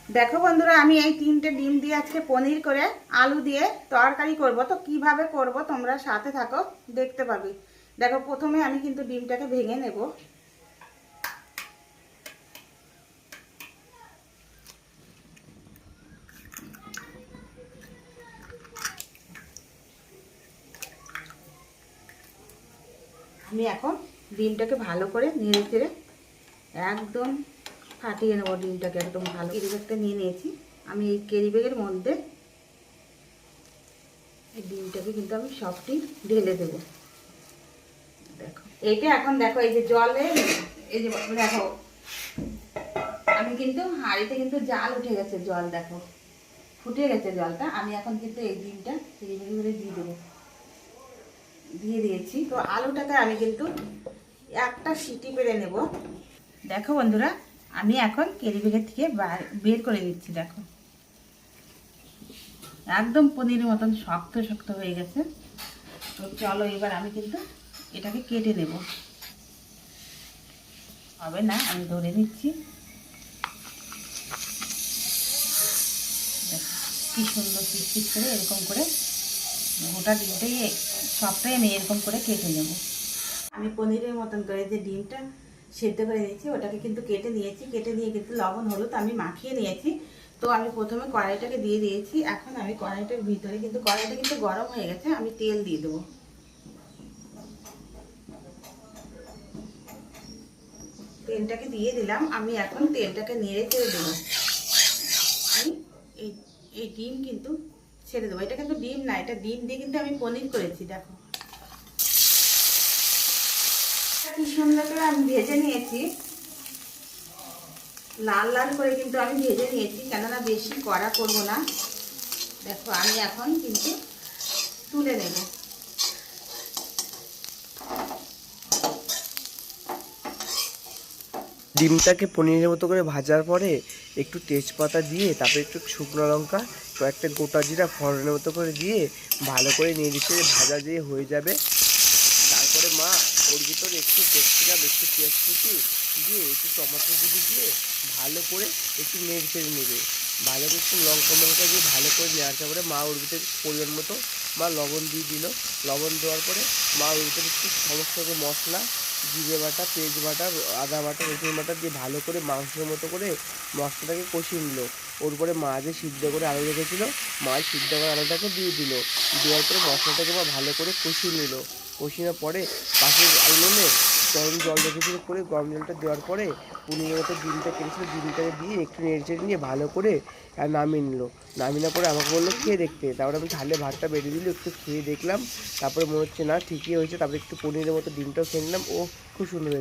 দেখো বন্ধুরা, আমি এই 3টে ডিম দিয়ে আজকে পনির করে আলু দিয়ে তরকারি করব। তো কিভাবে করব তোমরা সাথে থাকো, দেখতে পাবে। দেখো, প্রথমে আমি কিন্তু ডিমটাকে ভেঙে নেব। আমি এখন ডিমটাকে ভালো করে নেড়ে চেড়ে একদম ফাটিয়ে নেবো। ডিমটাকে একদম ভালো ক্যারি ব্যাগটা নিয়ে নিয়েছি। আমি এই ক্যারি ব্যাগের মধ্যে এই ডিমটাকে কিন্তু আমি সবটি ঢেলে দেবো। দেখো এইটা এখন দেখো, এই যে জলে, এই যে দেখো আমি কিন্তু হাঁড়িতে কিন্তু জাল উঠে গেছে, জল দেখো ফুটে গেছে জলটা। আমি এখন কিন্তু এই ডিমটা ক্যারি ব্যাগে করে দিয়ে দেবো। দিয়ে দিয়েছি। তো আলুটাকে আমি কিন্তু একটা সিটি পেরে নেব। দেখো বন্ধুরা, আমি এখন ক্যারি ব্যাগের থেকে বের করে নিচ্ছি। দেখো একদম পনিরের মতন শক্ত শক্ত হয়ে গেছে। তো চলো এবার আমি কিন্তু এটাকে কেটে নেব। হবে না, আমি ধরে নিচ্ছি। দেখো কি সুন্দর পিস পিস করে এরকম করে গোটা ডিমটাই সবটাই আমি এরকম করে কেটে নেব। আমি পনিরের মতন করে যে ডিমটা সেদ্ধ করে নিয়েছি ওটাকে কিন্তু কেটে নিয়েছি। কেটে নিয়ে কিন্তু লবণ হলুদ আমি মাখিয়ে নিয়েছি। তো আমি প্রথমে কড়াইটাকে দিয়ে দিয়েছি। এখন আমি কড়াইটার ভিতরে কিন্তু কড়াইটা কিন্তু গরম হয়ে গেছে, আমি তেল দিয়ে দেবো। তেলটাকে দিয়ে দিলাম। আমি এখন তেলটাকে নেড়ে চেড়ে দেবো। আমি এই এই ডিম কিন্তু ছেড়ে দেবো। এটা কিন্তু ডিম না, এটা ডিম দিয়ে কিন্তু আমি পনির করেছি। দেখো কি সুন্দর করে আমি ভেজে নিয়েছি, লাল লাল করে কিন্তু আমি ভেজে নিয়েছি, কেননা বেশি কড়া করব না। দেখো আমি এখন কিন্তু তুলে নেব। ডিমটাকে পনিরের মতো করে ভাজার পরে একটু তেজপাতা দিয়ে, তারপরে একটু শুকনো লঙ্কা, কয়েকটা গোটা জিরা ফোড়নের মতো করে দিয়ে ভালো করে নেড়ে চেড়ে ভাজা দিয়ে হয়ে যাবে। তারপরে মা ওর ভিতরে একটু ক্যাপসিকাম, একটু পেঁয়াজ কুচি দিয়ে, একটু টমেটো কুচি দিয়ে ভালো করে একটু নেড়ে চেড়ে নেবে। ভালো করে একটু লঙ্কা দিয়ে ভালো করে নেওয়ার পরে মা ওর ভিতরে পরিমাণ মতো মা লবণ দিয়ে দিল। লবণ দেওয়ার পরে মা ওর ভিতরে একটু সমস্ত মশলা, জিরে বাটা, পেঁয়াজ বাটা, আদা বাটা, রসুন বাটা দিয়ে ভালো করে মাংসের মতো করে মশলাটাকে কষিয়ে নিল। ওর পরে মা যে সিদ্ধ করে আলু রেখেছিলো, মা সিদ্ধ করে আলুটাকে দিয়ে দিল। দেওয়ার পরে মশলাটাকে মা ভালো করে কষিয়ে নিল। কষিয়ে পরে পাশে আলুনে গরম জল রেখেছিল, করে গরম জলটা দেওয়ার পরে পনিরের মতো ডিমটা কেটেছিল, ডিমটাকে দিয়ে একটু নেড়ে চেড়ে নিয়ে ভালো করে নামিয়ে নিল। নামিয়ে নেওয়ার পরে আমাকে বললো খেয়ে দেখতে। তারপরে আমি ঝালে ভাতটা বেড়ে দিল, একটু খেয়ে দেখলাম। তারপরে মনে হচ্ছে না ঠিকই হয়েছে। তারপরে একটু পনিরের মতো ডিমটাও খেয়ে নিলাম। ও খুব সুন্দর হয়েছে।